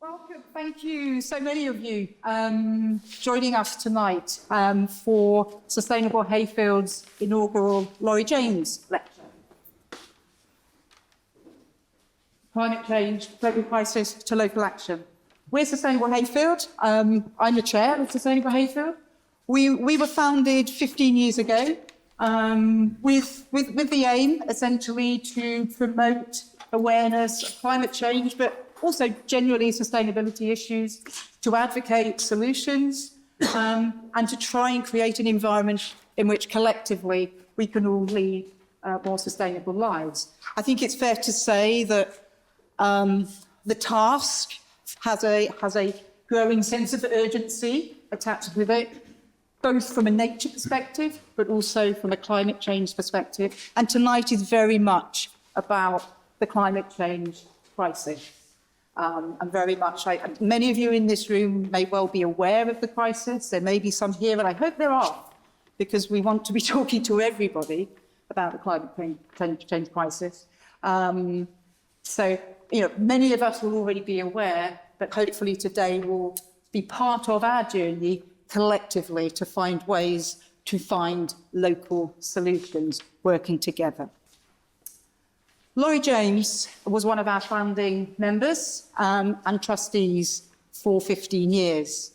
Welcome. Thank you, so many of you, joining us tonight for Sustainable Hayfield's inaugural Laurie James lecture. Climate change, global crisis to local action. We're Sustainable Hayfield. I'm the chair of Sustainable Hayfield. We were founded 15 years ago with the aim, essentially, to promote awareness of climate change, but also generally sustainability issues, to advocate solutions, and to try and create an environment in which collectively we can all lead more sustainable lives. I think it's fair to say that the task has a growing sense of urgency attached with it, both from a nature perspective, but also from a climate change perspective. And tonight is very much about the climate change crisis. And very much, many of you in this room may well be aware of the crisis. There may be some here, and I hope there are, because we want to be talking to everybody about the climate change crisis. So, many of us will already be aware, but hopefully today will be part of our journey collectively to find ways to find local solutions working together. Laurie James was one of our founding members and trustees for 15 years.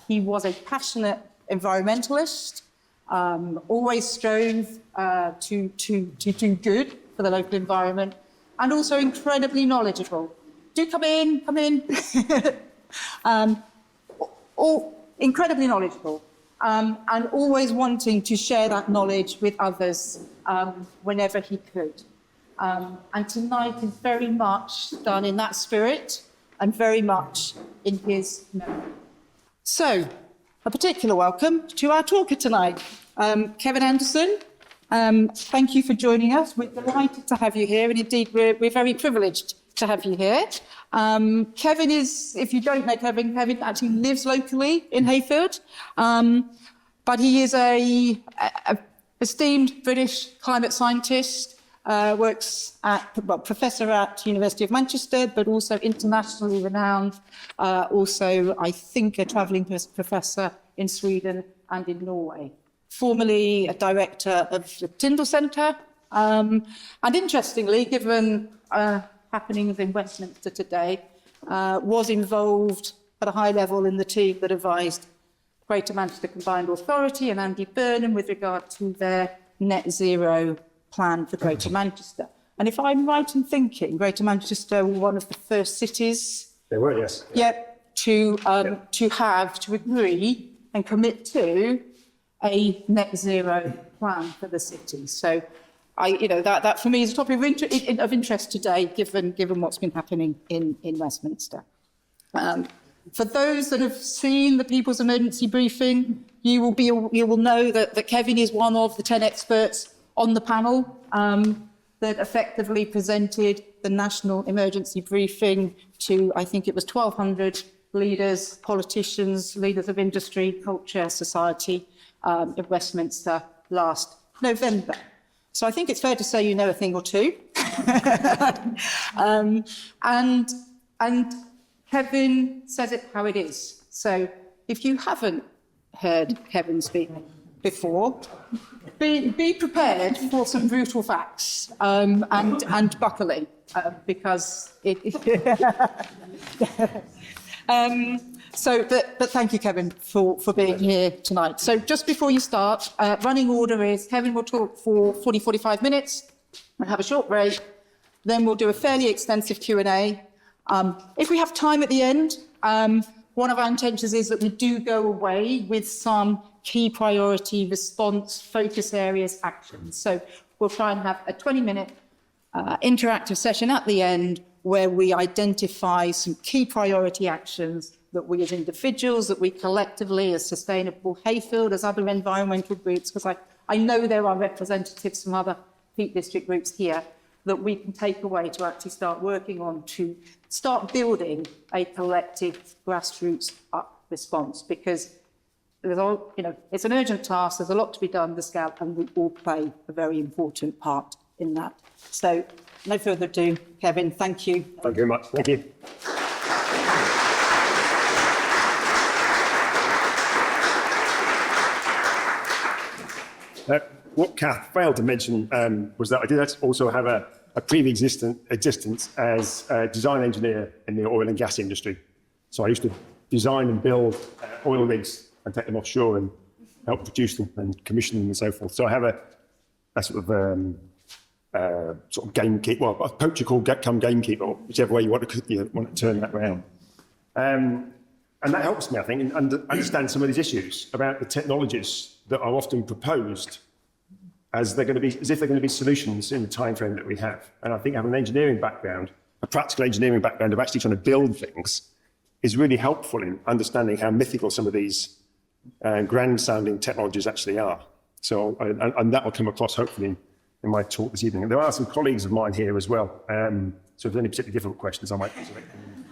He was a passionate environmentalist, always strove to do good for the local environment, and also incredibly knowledgeable. Do come in. Incredibly knowledgeable, and always wanting to share that knowledge with others whenever he could. And tonight is very much done in that spirit and very much in his memory. So, a particular welcome to our talker tonight, Kevin Anderson. Thank you for joining us. We're delighted to have you here, and indeed we're very privileged to have you here. Kevin is, if you don't know Kevin actually lives locally in Hayfield, but he is a esteemed British climate scientist. Works professor at University of Manchester, but also internationally renowned. Also, I think, a travelling professor in Sweden and in Norway. Formerly a director of the Tyndall Centre, and interestingly, given happenings in Westminster today, was involved at a high level in the team that advised Greater Manchester Combined Authority and Andy Burnham with regard to their net zero plan for Greater Manchester. And if I'm right in thinking, Greater Manchester were one of the first cities. They were, yes. To agree and commit to a net zero plan for the city. So, that for me is a topic of interest today, given what's been happening in Westminster. For those that have seen the People's Emergency Briefing, you will know that Kevin is one of the 10 experts on the panel that effectively presented the National Emergency Briefing to, I think it was 1,200 leaders, politicians, leaders of industry, culture, society in Westminster last November. So I think it's fair to say you know a thing or two. And Kevin says it how it is. So if you haven't heard Kevin speak before, be prepared for some brutal facts and buckling, because but thank you, Kevin, for being here tonight. So just before you start, running order is Kevin will talk for 45 minutes. We'll have a short break. Then we'll do a fairly extensive Q&A. If we have time at the end, one of our intentions is that we do go away with some key priority response focus areas actions. So we'll try and have a 20-minute interactive session at the end where we identify some key priority actions that we as individuals, that we collectively as Sustainable Hayfield, as other environmental groups, because I know there are representatives from other Peak District groups here, that we can take away to actually start working on, to start building a collective grassroots up response, because there's all, it's an urgent task, there's a lot to be done, the Scout, and we all play a very important part in that. So, no further ado, Kevin, thank you. Thank you very much. Thank you. What Cath failed to mention was that I did also have a previous existence as a design engineer in the oil and gas industry. So I used to design and build oil rigs and take them offshore and help produce them and commission them and so forth. So I have a sort of gamekeeper, well, a poacher called come gamekeeper, or whichever way you want to turn that around. And that helps me, I think, in understand some of these issues about the technologies that are often proposed as if they're going to be solutions in the time frame that we have. And I think having an engineering background, a practical engineering background of actually trying to build things, is really helpful in understanding how mythical some of these grand-sounding technologies actually are. So, and that will come across hopefully in my talk this evening. And there are some colleagues of mine here as well. So if there's any particularly difficult questions, I might select them.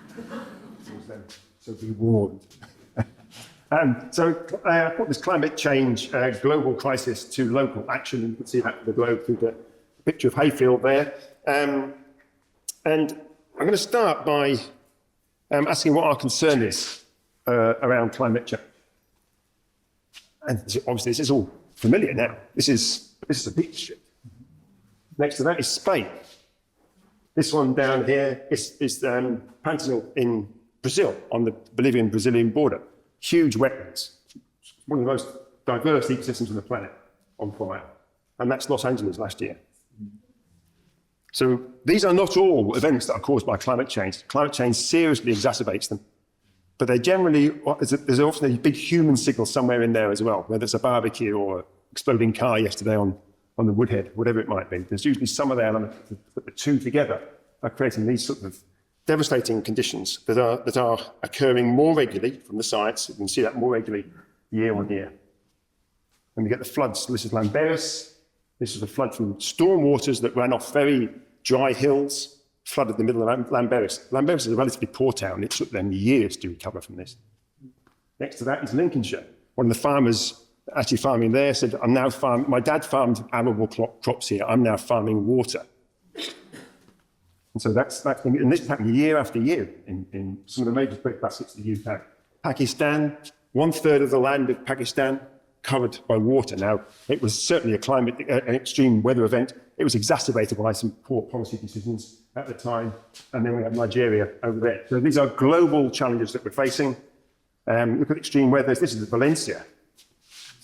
So be warned. So I put this climate change global crisis to local action. You can see that in the globe through the picture of Hayfield there. And I'm going to start by asking what our concern is around climate change. And obviously this is all familiar now. This is a beach strip. Next to that is Spain. This one down here is Pantanal in Brazil, on the Bolivian-Brazilian border. Huge wetlands. One of the most diverse ecosystems on the planet on fire. And that's Los Angeles last year. So these are not all events that are caused by climate change. Climate change seriously exacerbates them. But they generally, there's often a big human signal somewhere in there as well, whether it's a barbecue or an exploding car yesterday on the Woodhead, whatever it might be. There's usually some of the elements that put the two together are creating these sort of devastating conditions that are occurring more regularly from the science. You can see that more regularly year on year. And we get the floods. This is Lamberis. This is a flood from storm waters that ran off very dry hills, flooded the middle of Lamberis. Lamberis is a relatively poor town. It took them years to recover from this. Next to that is Lincolnshire. One of the farmers actually farming there said, my dad farmed arable crops here. I'm now farming water. And so and this is happening year after year in some of the major baskets of the UK. Pakistan, 1/3 of the land of Pakistan covered by water. Now, it was certainly an extreme weather event. It was exacerbated by some poor policy decisions at the time. And then we have Nigeria over there. So these are global challenges that we're facing. Look at extreme weather. This is Valencia.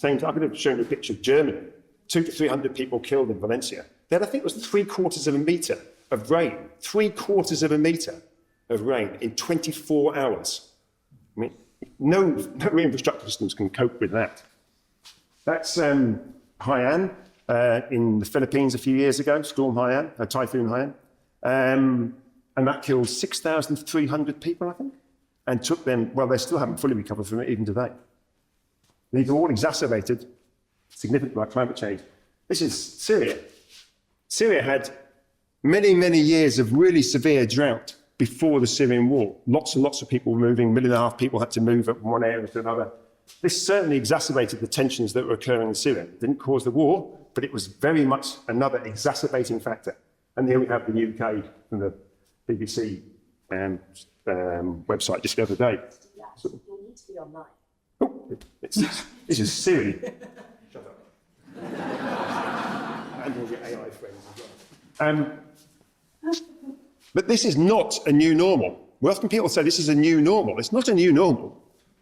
I could have shown you a picture of Germany. 200 to 300 people killed in Valencia. Then I think it was 3/4 of a metre of rain. 3/4 of a metre of rain in 24 hours. I mean, no infrastructure systems can cope with that. That's Haiyan in the Philippines a few years ago, Storm Haiyan, Typhoon Haiyan. And that killed 6,300 people, I think, and took them, well, they still haven't fully recovered from it even today. These are all exacerbated significantly by climate change. This is Syria. Syria had many, many years of really severe drought before the Syrian war. Lots and lots of people were moving, 1.5 million people had to move from one area to another. This certainly exacerbated the tensions that were occurring in Syria. It didn't cause the war, but it was very much another exacerbating factor. And here we have the UK from the BBC website just the other day. Yeah, you'll need to be online. Oh, this is Syria. Shut up. And all your AI friends as well. But this is not a new normal. Well, often people say this is a new normal. It's not a new normal.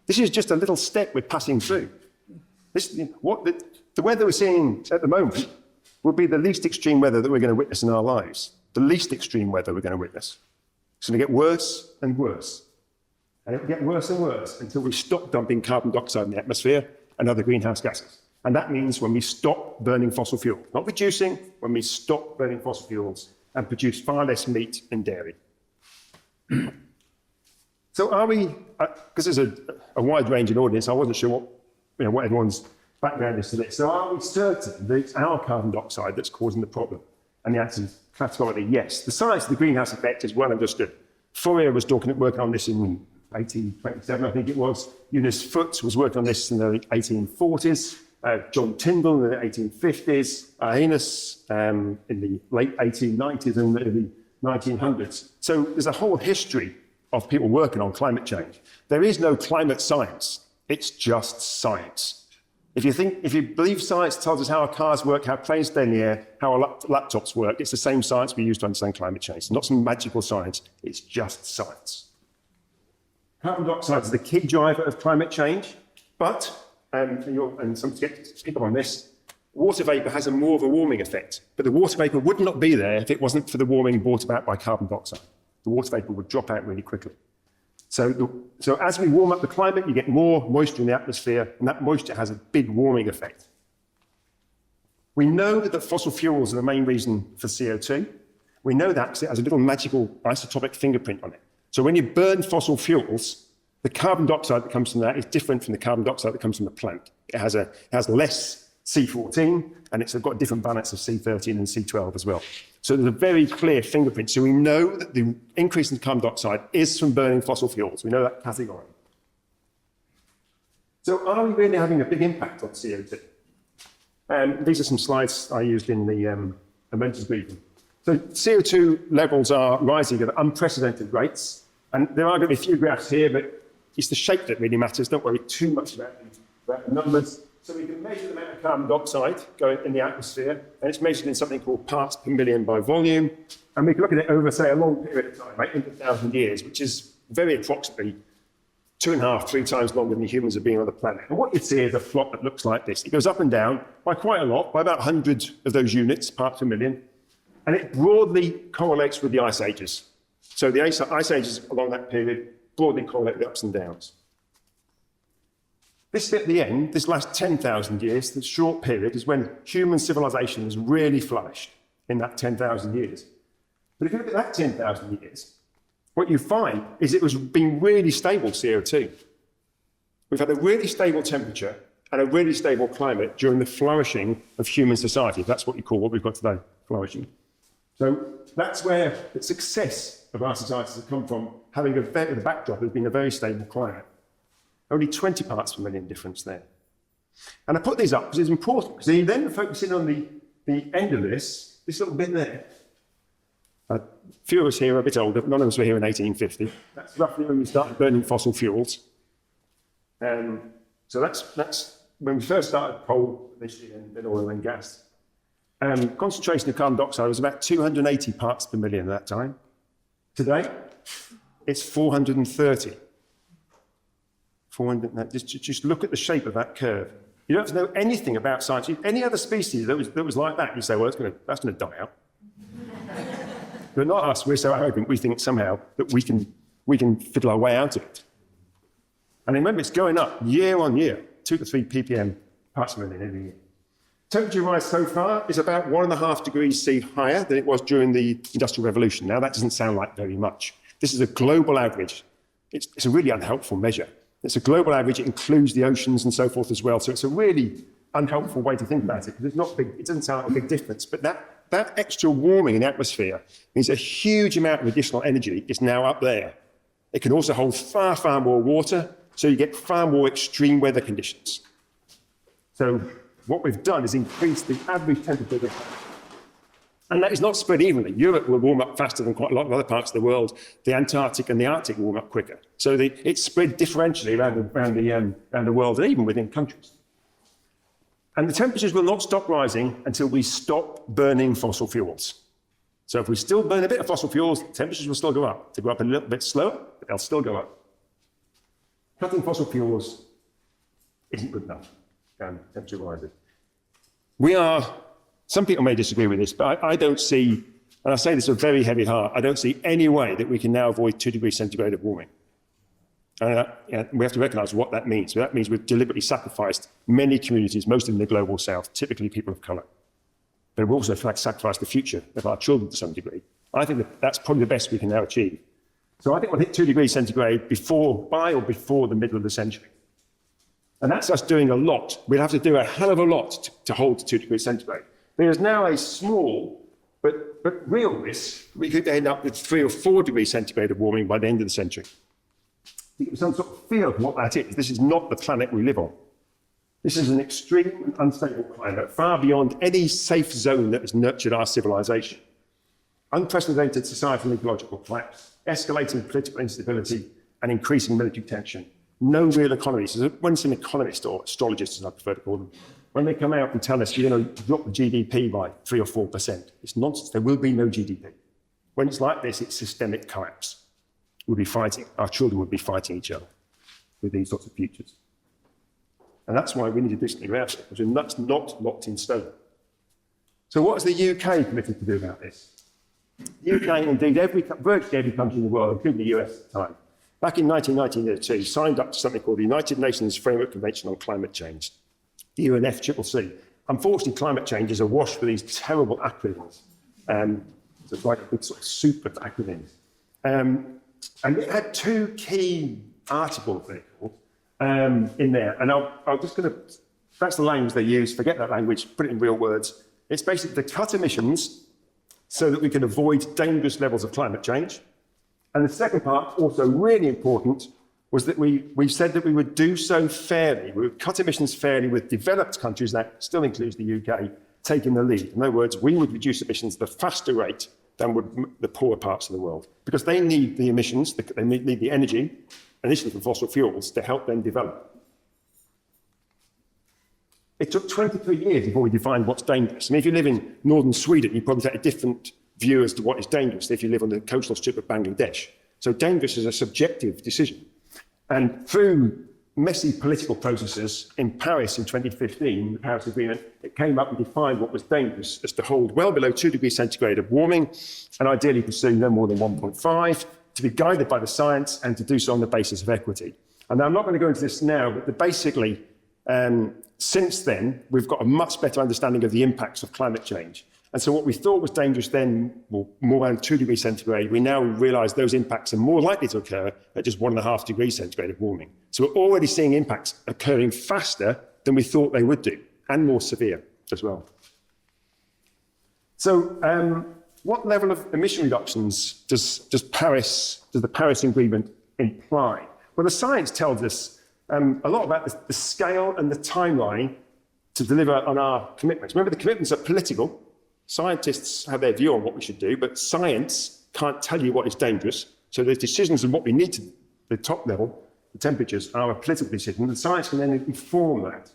This is just a little step we're passing through. The weather we're seeing at the moment will be the least extreme weather that we're going to witness in our lives. The least extreme weather we're going to witness. It's going to get worse and worse. And it will get worse and worse until we stop dumping carbon dioxide in the atmosphere and other greenhouse gases. And that means when we stop burning fossil fuels. Not reducing, when we stop burning fossil fuels and produce far less meat and dairy. So are we, because there's a wide-ranging audience, I wasn't sure what everyone's background is to this. So are we certain that it's our carbon dioxide that's causing the problem? And the answer is categorically yes. The science of the greenhouse effect is well understood. Fourier was working on this in 1827, I think it was. Eunice Foote was working on this in the 1840s. John Tyndall in the 1850s. Arrhenius in the late 1890s and the 1900s. So there's a whole history of people working on climate change. There is no climate science. It's just science. If you believe science tells us how our cars work, how planes stay in the air, how our laptops work, it's the same science we use to understand climate change. It's not some magical science, it's just science. Carbon dioxide is the key driver of climate change, but, and some skeptics pick up on this, water vapour has more of a warming effect, but the water vapour would not be there if it wasn't for the warming brought about by carbon dioxide. The water vapour would drop out really quickly. So as we warm up the climate, you get more moisture in the atmosphere, and that moisture has a big warming effect. We know that fossil fuels are the main reason for CO2. We know that because it has a little magical isotopic fingerprint on it. So when you burn fossil fuels, the carbon dioxide that comes from that is different from the carbon dioxide that comes from the plant. It has less C14, and it's got a different balance of C13 and C12 as well. So there's a very clear fingerprint. So we know that the increase in carbon dioxide is from burning fossil fuels. We know that categorically. So are we really having a big impact on CO2? These are some slides I used in the emergency briefing. So CO2 levels are rising at unprecedented rates. And there are going to be a few graphs here, but it's the shape that really matters. Don't worry too much about the numbers. So we can measure the amount of carbon dioxide going in the atmosphere, and it's measured in something called parts per million by volume. And we can look at it over, say, a long period of time, right, into 1,000 years, which is very approximately 2.5, 3 times longer than humans have been on the planet. And what you see is a plot that looks like this. It goes up and down by quite a lot, by about 100 of those units, parts per million, and it broadly correlates with the ice ages. So the ice ages along that period broadly correlate with the ups and downs. This bit at the end, this last 10,000 years, this short period, is when human civilization has really flourished in that 10,000 years. But if you look at that 10,000 years, what you find is it was been really stable CO2. We've had a really stable temperature and a really stable climate during the flourishing of human society. That's what you call what we've got today, flourishing. So that's where the success of our societies has come from, having the backdrop has been a very stable climate. Only 20 parts per million difference there. And I put these up because it's important, because you then focus in on the end of this little bit there. A few of us here are a bit older, but none of us were here in 1850. That's roughly when we started burning fossil fuels. So that's when we first started coal, initially, and then oil and gas. Concentration of carbon dioxide was about 280 parts per million at that time. Today, it's 430. Just look at the shape of that curve. You don't have to know anything about science. Any other species that was like that, you say, well, that's going to die out. But not us. We're so arrogant. We think somehow that we can fiddle our way out of it. And remember, it's going up year on year, 2 to 3 ppm parts per million every year. Temperature rise so far is about 1.5 degrees C higher than it was during the Industrial Revolution. Now, that doesn't sound like very much. This is a global average. It's a really unhelpful measure. It's a global average. It includes the oceans and so forth as well. So it's a really unhelpful way to think about it, because it's not big. It doesn't sound like a big difference. But that extra warming in the atmosphere means a huge amount of additional energy is now up there. It can also hold far, far more water, so you get far more extreme weather conditions. So what we've done is increase the average temperature of the planet. And that is not spread evenly. Europe will warm up faster than quite a lot of other parts of the world. The Antarctic and the Arctic warm up quicker. So it's spread differentially around the world, and even within countries. And the temperatures will not stop rising until we stop burning fossil fuels. So if we still burn a bit of fossil fuels, temperatures will still go up. They'll go up a little bit slower, but they'll still go up. Cutting fossil fuels isn't good enough. Temperature rises. Some people may disagree with this, but I don't see, and I say this with a very heavy heart, I don't see any way that we can now avoid 2 degrees centigrade of warming. And we have to recognise what that means. So that means we've deliberately sacrificed many communities, most in the global south, typically people of colour. But we've also sacrificed the future of our children to some degree. I think that's probably the best we can now achieve. So I think we'll hit 2 degrees centigrade by or before the middle of the century. And that's us doing a lot. We'll have to do a hell of a lot to hold to 2 degrees centigrade. There is now a small but real risk we could end up with 3 or 4 degrees centigrade of warming by the end of the century. You get some sort of feel of what that is. This is not the planet we live on. This is an extreme and unstable climate, far beyond any safe zone that has nurtured our civilization. Unprecedented societal and ecological collapse, escalating political instability, and increasing military tension. no real economies. So when it's an economist or astrologist, as I prefer to call them, when they come out and tell us you're going to drop the GDP by 3 or 4%, it's nonsense. There will be no GDP. When it's like this, it's systemic collapse. We'll be fighting. Our children will be fighting each other with these sorts of futures. And that's why we need to do something about it, because that's not locked in stone. So what has the UK committed to do about this? The UK, indeed, virtually every country in the world, including the US at the time, back in 1992, signed up to something called the United Nations Framework Convention on Climate Change, the UNFCCC. Unfortunately, climate change is awash with these terrible acronyms. So it's like a big sort of soup of acronyms. And it had two key articles, they're called, in there. And I'm just going to, that's the language they use, forget that language, put it in real words. It's basically to cut emissions so that we can avoid dangerous levels of climate change. And the second part, also really important, was that we said that we would do so fairly. We would cut emissions fairly with developed countries, that still includes the UK, taking the lead. In other words, we would reduce emissions at a faster rate than would the poorer parts of the world, because they need the emissions, they need the energy, initially from fossil fuels, to help them develop. It took 23 years before we defined what's dangerous. I mean, if you live in northern Sweden, you probably take a different view as to what is dangerous than if you live on the coastal strip of Bangladesh. So dangerous is a subjective decision. And through messy political processes in Paris in 2015, the Paris Agreement, it came up and defined what was dangerous as to hold well below 2 degrees centigrade of warming, and ideally pursue no more than 1.5, to be guided by the science and to do so on the basis of equity. And I'm not going to go into this now, but basically, since then, we've got a much better understanding of the impacts of climate change. And so what we thought was dangerous then, well, more around 2 degrees centigrade, we now realise those impacts are more likely to occur at just 1.5 degrees centigrade of warming. So we're already seeing impacts occurring faster than we thought they would do, and more severe as well. So what level of emission reductions does the Paris Agreement imply? Well, the science tells us a lot about the scale and the timeline to deliver on our commitments. Remember, the commitments are political. Scientists have their view on what we should do, but science can't tell you what is dangerous. So the decisions on what we need to, the top level, the temperatures, are a political decision, and science can then inform that.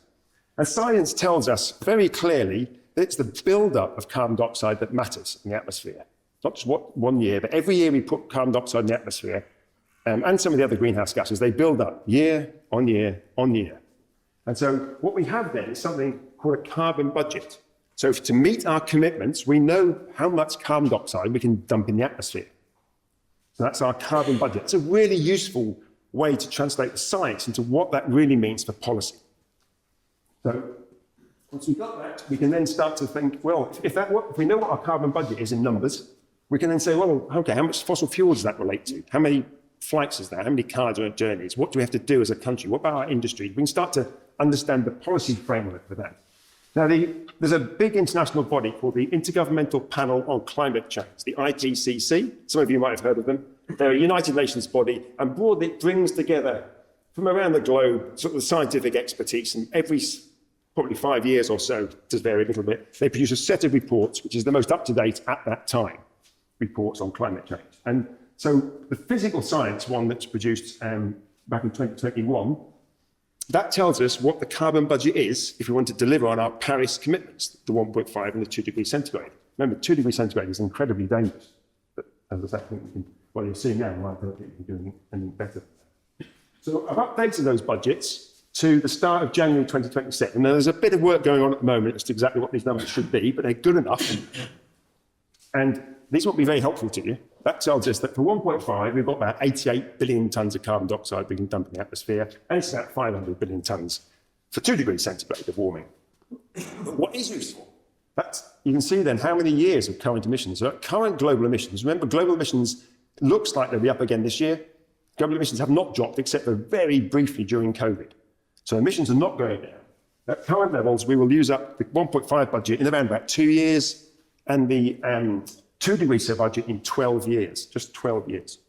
And science tells us very clearly that it's the build-up of carbon dioxide that matters in the atmosphere. Not just one year, but every year we put carbon dioxide in the atmosphere, and some of the other greenhouse gases, they build up year on year on year. And so what we have then is something called a carbon budget. So to meet our commitments, we know how much carbon dioxide we can dump in the atmosphere. So that's our carbon budget. It's a really useful way to translate the science into what that really means for policy. So once we've got that, we can then start to think, well, if we know what our carbon budget is in numbers, we can then say, well, okay, how much fossil fuel does that relate to? How many flights is that? How many cars are on journeys? What do we have to do as a country? What about our industry? We can start to understand the policy framework for that. Now, there's a big international body called the Intergovernmental Panel on Climate Change, the IPCC. Some of you might have heard of them. They're a United Nations body, and broadly it brings together from around the globe sort of the scientific expertise, and every probably 5 years or so, does vary a little bit, they produce a set of reports, which is the most up-to-date at that time, reports on climate change. And so the physical science one that's produced back in 2021, that tells us what the carbon budget is if we want to deliver on our Paris commitments, the 1.5 and the 2 degrees centigrade. Remember, 2 degrees centigrade is incredibly dangerous. But as I say, well, you're seeing now, I don't think we're doing anything better. So I've updated those budgets to the start of January 2027. Now, there's a bit of work going on at the moment as to exactly what these numbers should be, but they're good enough. And these won't be very helpful to you. That tells us that for 1.5, we've got about 88 billion tonnes of carbon dioxide we can dump in the atmosphere, and it's about 500 billion tonnes for 2 degrees centigrade of warming. But what is useful? You can see then how many years of current emissions. So current global emissions, remember, global emissions looks like they'll be up again this year. Global emissions have not dropped except for very briefly during COVID. So emissions are not going down. At current levels, we will use up the 1.5 budget in around about 2 years, and the 2 degrees budget in 12 years, just 12 years.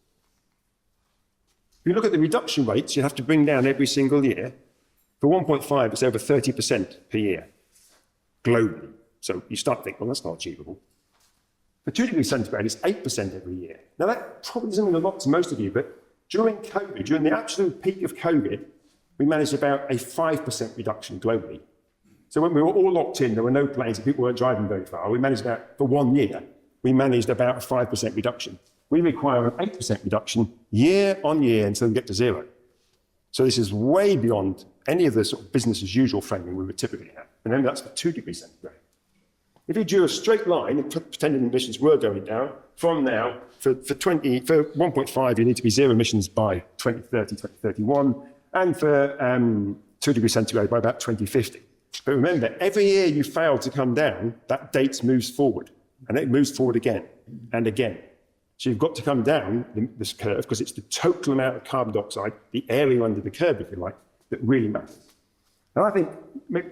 If you look at the reduction rates, you have to bring down every single year. For 1.5, it's over 30% per year, globally. So you start to think, well, that's not achievable. For 2 degrees centigrade, it's 8% every year. Now, that probably doesn't mean a lot to most of you, but During COVID, during the absolute peak of COVID, we managed about a 5% reduction globally. So when we were all locked in, there were no planes and people weren't driving very far, we managed about, for 1 year, we managed about a 5% reduction. We require an 8% reduction year on year until we get to zero. So this is way beyond any of the sort of business as usual framing we would typically have. And then that's for 2 degrees centigrade. If you drew a straight line, and pretending emissions were going down, from now, for 1.5, you need to be zero emissions by 2030, 2031, and for 2 degrees centigrade by about 2050. But remember, every year you fail to come down, that date moves forward, and it moves forward again and again. So you've got to come down this curve because it's the total amount of carbon dioxide, the area under the curve, if you like, that really matters. And I think, maybe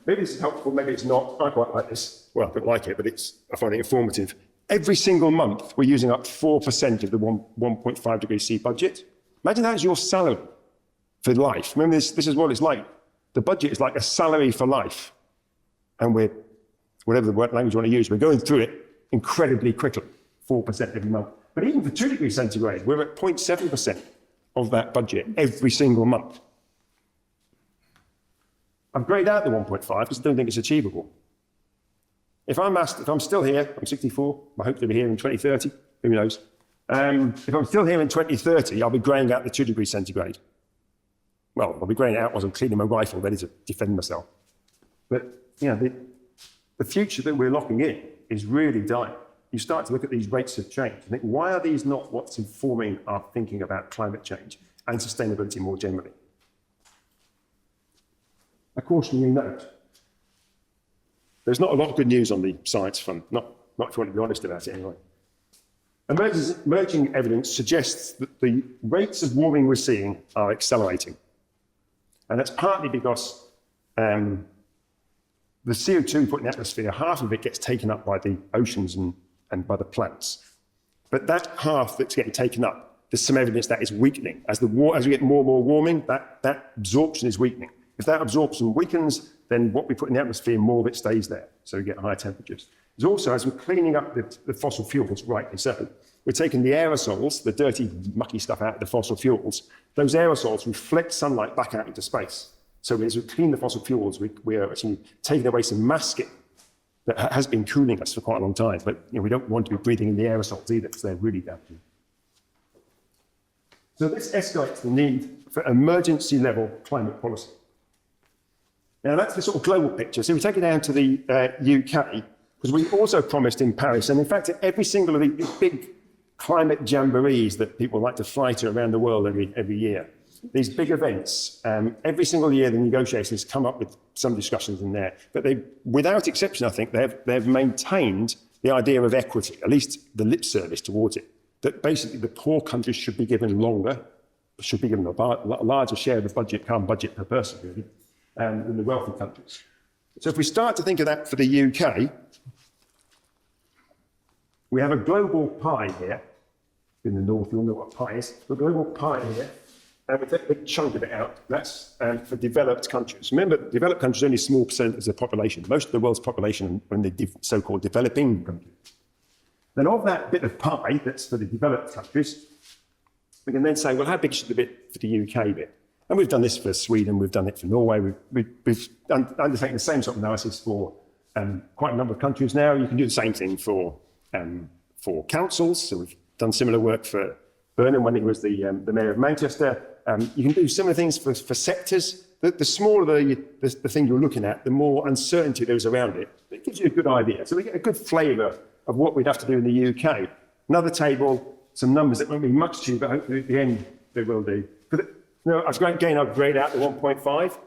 this is helpful, maybe it's not. I quite like this. Well, I don't like it, but I find it informative. Every single month, we're using up 4% of the 1.5 degrees C budget. Imagine that as your salary for life. Remember, this is what it's like. The budget is like a salary for life. And whatever the language you want to use, we're going through it incredibly quickly, 4% every month. But even for 2 degrees centigrade, we're at 0.7% of that budget every single month. I've greyed out the 1.5 because I don't think it's achievable. If I'm still here, I'm 64, I hope to be here in 2030, who knows. If I'm still here in 2030, I'll be greying out the 2 degrees centigrade. Well, I'll be greying it out while I'm cleaning my rifle, ready to defend myself. But, you know, the future that we're locking in is really dire. You start to look at these rates of change and think, why are these not what's informing our thinking about climate change and sustainability more generally? A cautionary note. There's not a lot of good news on the science front, not if you want to be honest about it anyway. Emerging evidence suggests that the rates of warming we're seeing are accelerating. And that's partly because the CO2 we put in the atmosphere, half of it gets taken up by the oceans and by the plants. But that half that's getting taken up, there's some evidence that is weakening. As we get more and more warming, that absorption is weakening. If that absorption weakens, then what we put in the atmosphere, more of it stays there. So we get higher temperatures. There's also, as we're cleaning up the fossil fuels, rightly so, we're taking the aerosols, the dirty, mucky stuff out of the fossil fuels. Those aerosols reflect sunlight back out into space. So as we clean the fossil fuels, we are actually taking away some masking that has been cooling us for quite a long time. But we don't want to be breathing in the aerosols either, because they're really damaging. So this escalates the need for emergency level climate policy. Now that's the sort of global picture. So we take it down to the UK, because we also promised in Paris, and in fact every single of these big climate jamborees that people like to fly to around the world every year, these big events, every single year the negotiations come up with some discussions in there. But they, without exception, I think, they've maintained the idea of equity, at least the lip service towards it, that basically the poor countries should be given longer, should be given a larger share of the carbon budget per person, really, than the wealthy countries. So if we start to think of that for the UK, we have a global pie here. In the north, you'll know what pie is. A global pie here, and we take a big chunk of it out. That's for developed countries. Remember, developed countries are only a small percent of the population. Most of the world's population are in the so-called developing countries. Then of that bit of pie that's for the developed countries, we can then say, well, how big should the bit for the UK be? And we've done this for Sweden, we've done it for Norway, we've undertaken the same sort of analysis for quite a number of countries now. You can do the same thing for councils. So we've done similar work for Burnham when he was the mayor of Manchester. You can do similar things for sectors. The smaller the thing you're looking at, the more uncertainty there is around it. It gives you a good idea. So we get a good flavour of what we'd have to do in the UK. Another table, some numbers that won't be much to you, but hopefully at the end they will do. I've grayed out the 1.5,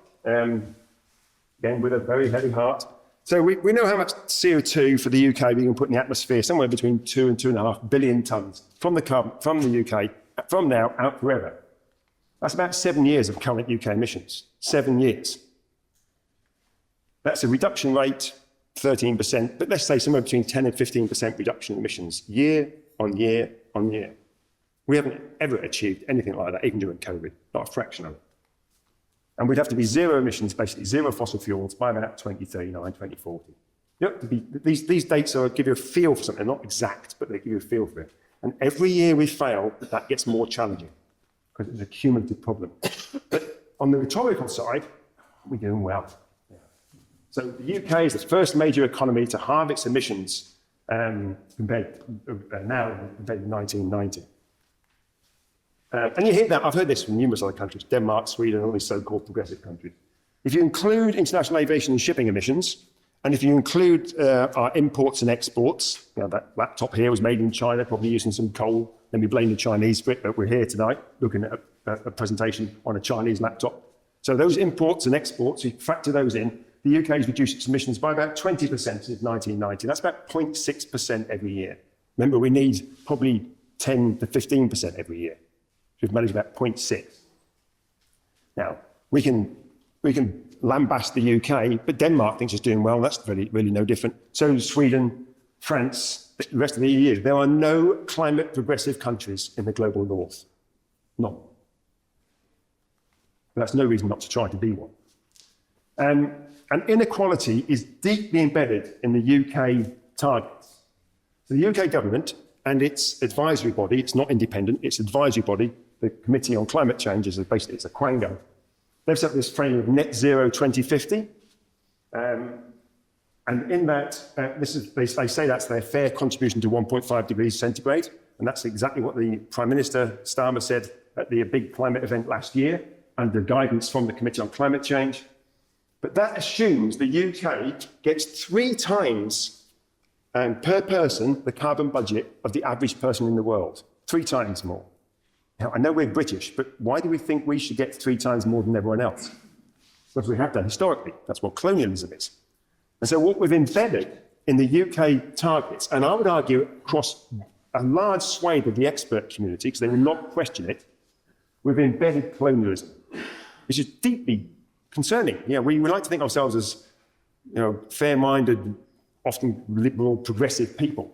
again with a very heavy heart. So we know how much CO2 for the UK we can put in the atmosphere, somewhere between 2 and 2.5 billion tonnes from the UK, from now out forever. That's about 7 years of current UK emissions, 7 years. That's a reduction rate, 13%, but let's say somewhere between 10 and 15% reduction in emissions, year on year on year. We haven't ever achieved anything like that, even during COVID, not a fraction of it. And we'd have to be zero emissions, basically zero fossil fuels by about 2039, 2040. These dates give you a feel for something, not exact, but they give you a feel for it. And every year we fail, that gets more challenging because it's a cumulative problem. But on the rhetorical side, we're doing well. So the UK is the first major economy to halve its emissions compared to 1990. And you hear that, I've heard this from numerous other countries, Denmark, Sweden, all these so-called progressive countries. If you include international aviation and shipping emissions, and if you include our imports and exports, that laptop here was made in China, probably using some coal, then we blame the Chinese for it, but we're here tonight looking at a presentation on a Chinese laptop. So those imports and exports, you factor those in, the UK has reduced its emissions by about 20% since 1990. That's about 0.6% every year. Remember, we need probably 10 to 15% every year. We've managed about 0.6. Now, we can lambast the UK, but Denmark thinks it's doing well. That's really no different. So does Sweden, France, the rest of the EU. There are no climate progressive countries in the global north. None. But that's no reason not to try to be one. And inequality is deeply embedded in the UK targets. So the UK government and its advisory body, it's not independent, its advisory body, the Committee on Climate Change, is basically it's a quango. They've set this frame of net zero 2050. And in that, they say that's their fair contribution to 1.5 degrees centigrade. And that's exactly what the Prime Minister Starmer said at the big climate event last year, under guidance from the Committee on Climate Change. But that assumes the UK gets 3 times per person the carbon budget of the average person in the world. 3 times more. Now, I know we're British, but why do we think we should get 3 times more than everyone else? Because we have done historically. That's what colonialism is. And so what we've embedded in the UK targets, and I would argue across a large swathe of the expert community, because they will not question it, we've embedded colonialism, which is deeply concerning. We like to think ourselves as fair-minded, often liberal, progressive people.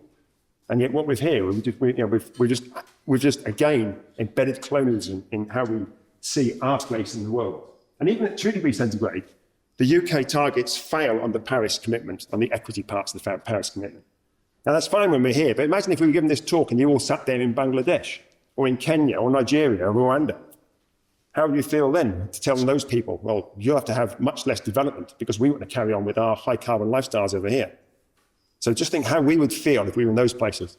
And yet what we've here, we've just again embedded colonialism in how we see our place in the world. And even at 2 degrees centigrade, the UK targets fail on the Paris commitment, on the equity parts of the Paris commitment. Now that's fine when we're here, but imagine if we were given this talk and you all sat there in Bangladesh, or in Kenya, or Nigeria, or Rwanda. How would you feel then to tell those people, well, you'll have to have much less development because we want to carry on with our high carbon lifestyles over here. So just think how we would feel if we were in those places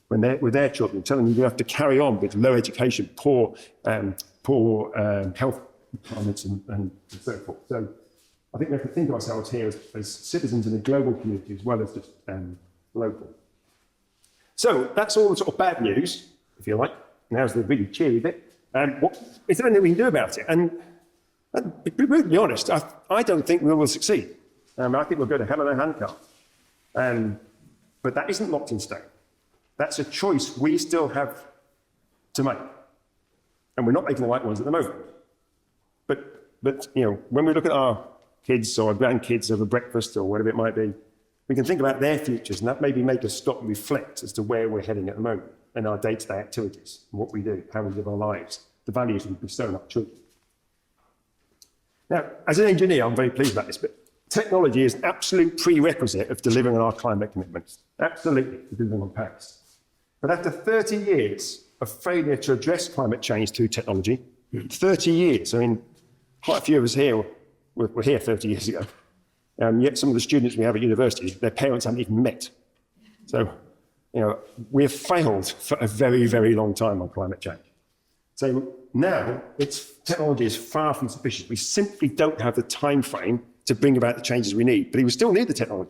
when with their children, telling them you have to carry on with low education, poor health requirements and so forth. So I think we have to think of ourselves here as citizens in a global community as well as just local. So that's all the sort of bad news, if you like. Now's the really cheery bit. Is there anything we can do about it? And to be brutally honest, I don't think we will succeed. I think we'll go to hell in a handcart. But that isn't locked in stone. That's a choice we still have to make. And we're not making the right ones at the moment. But when we look at our kids or our grandkids over breakfast or whatever it might be, we can think about their futures, and that maybe make us stop and reflect as to where we're heading at the moment in our day-to-day activities, and what we do, how we live our lives, the values we bestow on our children. Now, as an engineer, I'm very pleased about this, but technology is an absolute prerequisite of delivering on our climate commitments. Absolutely, to delivering on Paris. But after 30 years of failure to address climate change through technology, 30 years, I mean, quite a few of us here were here 30 years ago, yet some of the students we have at universities, their parents haven't even met. So, we've failed for a very, very long time on climate change. So now, technology is far from sufficient. We simply don't have the time frame to bring about the changes we need, but we still need the technology.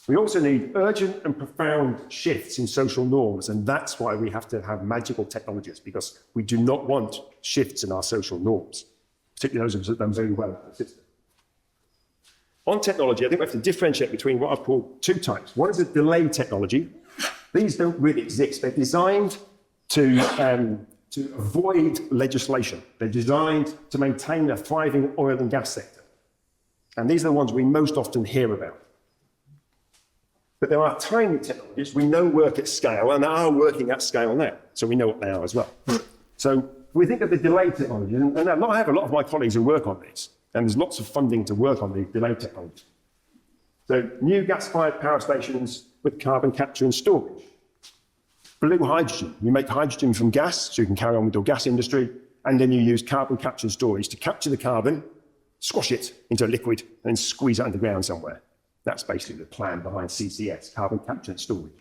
We also need urgent and profound shifts in social norms, and that's why we have to have magical technologies, because we do not want shifts in our social norms, particularly those of us that have done very well at the system. On technology, I think we have to differentiate between what I've called 2 types. One is a delay technology. These don't really exist. They're designed to avoid legislation. They're designed to maintain a thriving oil and gas sector. And these are the ones we most often hear about. But there are tiny technologies we know work at scale and are working at scale now. So we know what they are as well. So we think of the delay technology, and I have a lot of my colleagues who work on these, and there's lots of funding to work on the delay technology. So new gas-fired power stations with carbon capture and storage. blue hydrogen. You make hydrogen from gas, so you can carry on with your gas industry, and then you use carbon capture and storage to capture the carbon, squash it into a liquid, and squeeze it underground somewhere. That's basically the plan behind CCS, carbon capture and storage.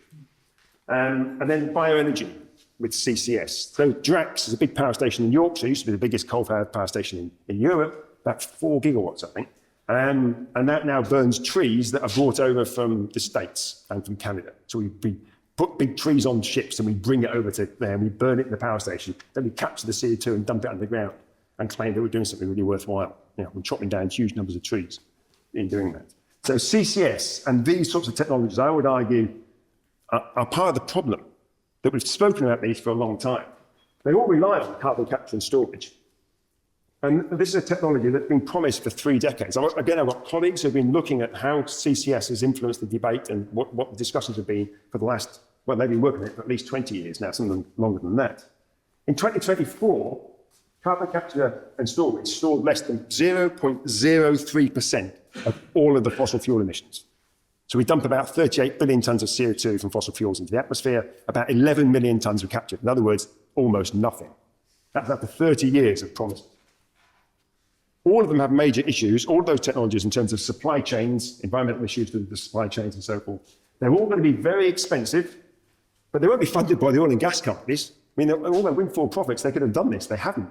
And then bioenergy with CCS. So Drax is a big power station in Yorkshire, used to be the biggest coal-fired power station in Europe, about 4 gigawatts, I think. And that now burns trees that are brought over from the States and from Canada. So we put big trees on ships and we bring it over to there and we burn it in the power station. Then we capture the CO2 and dump it underground and claim that we're doing something really worthwhile. You know, we're chopping down huge numbers of trees in doing that. So CCS and these sorts of technologies, I would argue, are part of the problem, that we've spoken about these for a long time. They all rely on carbon capture and storage. And this is a technology that's been promised for 3 decades. Again, I've got colleagues who've been looking at how CCS has influenced the debate and what the discussions have been for the last, well, they've been working on it for at least 20 years now, some of them longer than that. In 2024, carbon capture and storage stored less than 0.03% of all of the fossil fuel emissions. So we dump about 38 billion tonnes of CO2 from fossil fuels into the atmosphere, about 11 million tonnes were captured. In other words, almost nothing. That's after 30 years of promise. All of them have major issues, all of those technologies in terms of supply chains, environmental issues with the supply chains and so forth. They're all going to be very expensive, but they won't be funded by the oil and gas companies. I mean, all their windfall profits, they could have done this, they haven't.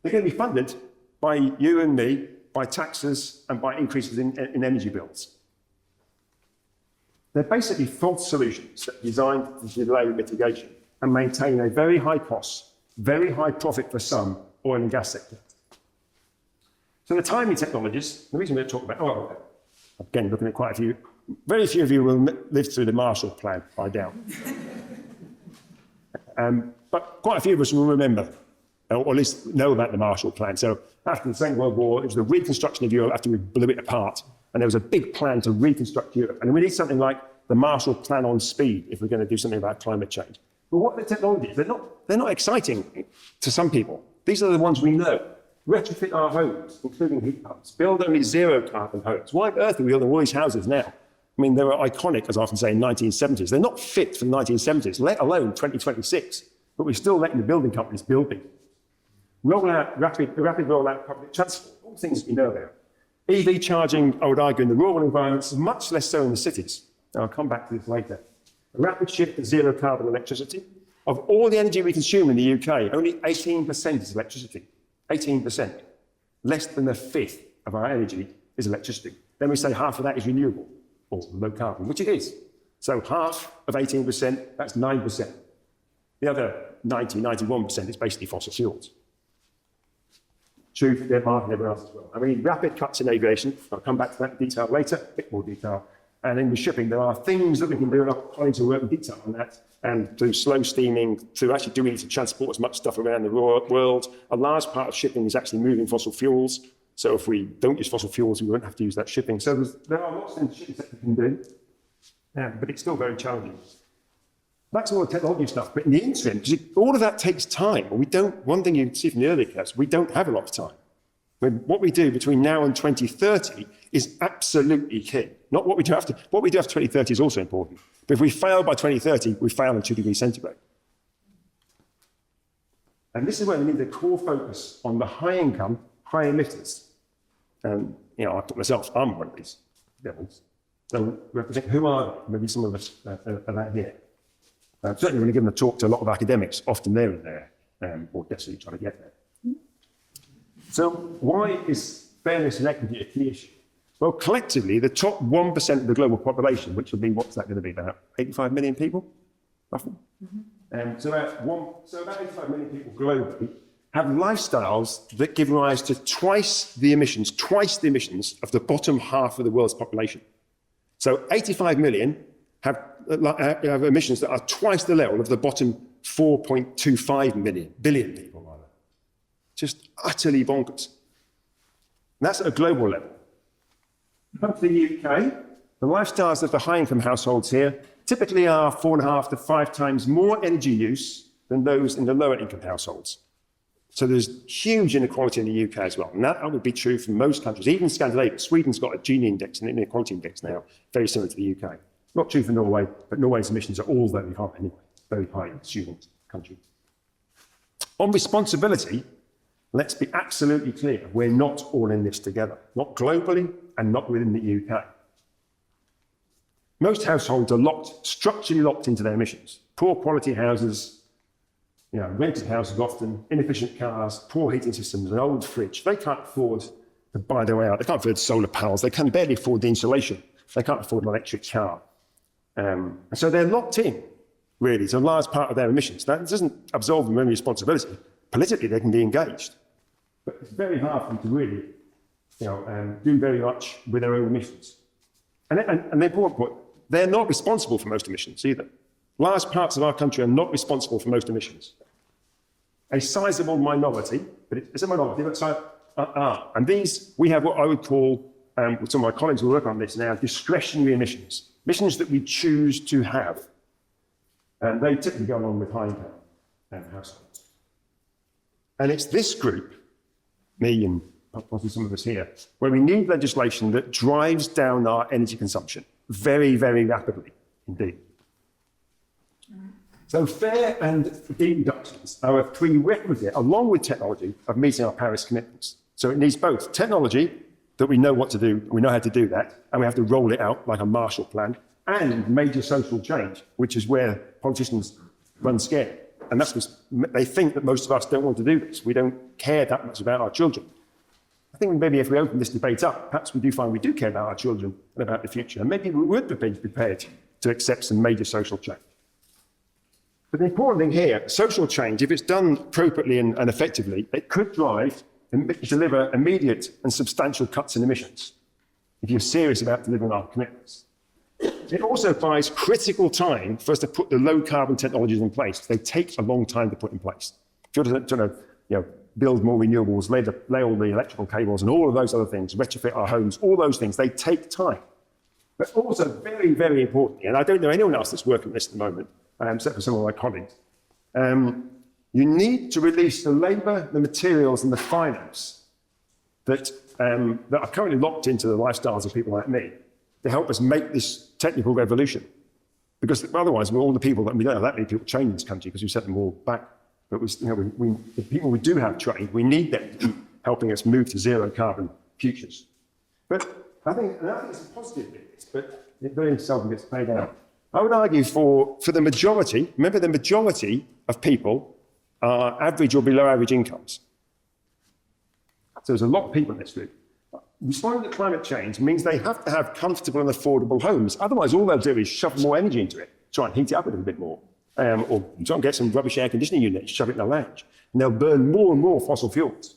They're going to be funded by you and me, by taxes and by increases in energy bills. They're basically false solutions that are designed to delay mitigation and maintain a very high cost, very high profit for some oil and gas sector. So the timing technologies, the reason we're talking about, again, looking at quite a few, very few of you will live through the Marshall Plan, I doubt. But quite a few of us will remember, or at least know about the Marshall Plan. So after the Second World War, it was the reconstruction of Europe after we blew it apart. And there was a big plan to reconstruct Europe. And we need something like the Marshall Plan on speed if we're going to do something about climate change. But what are the technologies? They're not exciting to some people. These are the ones we know. Retrofit our homes, including heat pumps. Build only zero carbon homes. Why on earth are we building all these houses now? I mean, they were iconic, as I often say, in the 1970s. They're not fit for the 1970s, let alone 2026. But we're still letting the building companies build them. Rapid rollout of public transport, all things we know about. EV charging, I would argue, in the rural environments, much less so in the cities. And I'll come back to this later. A rapid shift to zero carbon electricity. Of all the energy we consume in the UK, only 18% is electricity. 18%. Less than a fifth of our energy is electricity. Then we say half of that is renewable or low carbon, which it is. So half of 18%, that's 9%. The other 91% is basically fossil fuels. True for Denmark and everywhere else as well. I mean, rapid cuts in aviation, I'll come back to that in detail later, a bit more detail. And in the shipping, there are things that we can do, and our colleagues will work in detail on that, and through slow steaming, through actually doing it to transport as much stuff around the world. A large part of shipping is actually moving fossil fuels. So if we don't use fossil fuels, we won't have to use that shipping. So there are lots in the shipping sector we can do, but it's still very challenging. That's all the technology stuff, but in the interim, because all of that takes time, one thing you can see from the earlier class, we don't have a lot of time. What we do between now and 2030 is absolutely key. Not what we do after 2030 is also important. But if we fail by 2030, we fail on 2 degrees centigrade. And this is where we need the core focus on the high income, high emitters. And, I thought myself, I'm one of these devils. So represent who are they? Maybe some of us are out here. Certainly when I give them a talk to a lot of academics, often they're in there, or desperately trying to get there. So why is fairness and equity a key issue? Well, collectively, the top 1% of the global population, which will be, what's that going to be, about 85 million people, roughly? Mm-hmm. So about 85 million people globally have lifestyles that give rise to twice the emissions of the bottom half of the world's population. So 85 million have emissions that are twice the level of the bottom 4.25 billion people, rather. Just utterly bonkers. And that's at a global level. Come to the UK, the lifestyles of the high-income households here typically are 4.5 to 5 times more energy use than those in the lower-income households. So there's huge inequality in the UK as well. And that would be true for most countries, even Scandinavia. Sweden's got a Gini index, an inequality index now, very similar to the UK. Not true for Norway, but Norway's emissions are all very high anyway. very high student country. On responsibility, let's be absolutely clear, we're not all in this together, not globally and not within the UK. Most households are structurally locked into their emissions. Poor quality houses, rented houses often, inefficient cars, poor heating systems, an old fridge. They can't afford to buy their way out. They can't afford solar panels. They can barely afford the insulation. They can't afford an electric car. And so they're locked in, really, to a large part of their emissions. That doesn't absolve them of any responsibility. Politically, they can be engaged. But it's very hard for them to really do very much with their own emissions. And the important point, they're not responsible for most emissions either. Large parts of our country are not responsible for most emissions. A sizable minority, but it's a minority, but are. And these, we have what I would call, some of my colleagues will work on this now, discretionary emissions. Emissions that we choose to have. And they typically go along with high-income households. And it's this group, me and possibly some of us here, where we need legislation that drives down our energy consumption very, very rapidly indeed. So fair and deep reductions are a prerequisite, along with technology, of meeting our Paris commitments. So it needs both technology, that we know what to do, we know how to do that, and we have to roll it out like a Marshall Plan, and major social change, which is where politicians run scared. And that's because they think that most of us don't want to do this. We don't care that much about our children. I think maybe if we open this debate up, perhaps we do find we do care about our children and about the future, and maybe we would be prepared to accept some major social change. But the important thing here, social change, if it's done appropriately and effectively, it could deliver immediate and substantial cuts in emissions, if you're serious about delivering our commitments. It also buys critical time for us to put the low carbon technologies in place. They take a long time to put in place. If you're trying to build more renewables, lay all the electrical cables and all of those other things, retrofit our homes, all those things, they take time. But also very, very importantly, and I don't know anyone else that's working on this at the moment, except for some of my colleagues, you need to release the labour, the materials and the finance that are currently locked into the lifestyles of people like me to help us make this technical revolution. Because otherwise, we're all the people we don't have that many people trained in this country because we sent them all back. But the people we do have trained, we need them to keep helping us move to zero carbon futures. But I think it's a positive bit, but it very seldom gets played out. I would argue for the majority, remember the majority of people are average or below average incomes. So there's a lot of people in this group. Responding to climate change means they have to have comfortable and affordable homes. Otherwise, all they'll do is shove more energy into it, try and heat it up a little bit more, or try and get some rubbish air conditioning units, shove it in the lounge. And they'll burn more and more fossil fuels.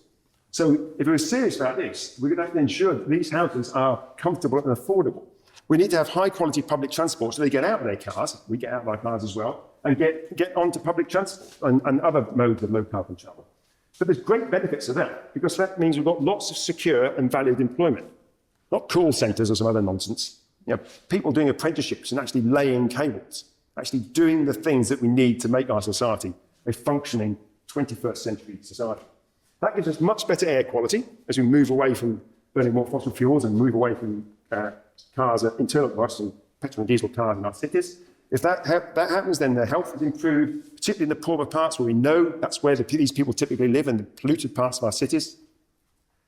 So if we're serious about this, we're going to have to ensure that these houses are comfortable and affordable. We need to have high quality public transport so they get out of their cars, we get out of our cars as well, and get onto public transport and other modes of low carbon travel. But there's great benefits of that, because that means we've got lots of secure and valued employment, not call centres or some other nonsense. People doing apprenticeships and actually laying cables, actually doing the things that we need to make our society a functioning 21st century society. That gives us much better air quality as we move away from burning more fossil fuels and move away from cars, internal combustion, petrol and diesel cars in our cities. If that happens, then their health is improved, particularly in the poorer parts where we know that's where these people typically live, in the polluted parts of our cities.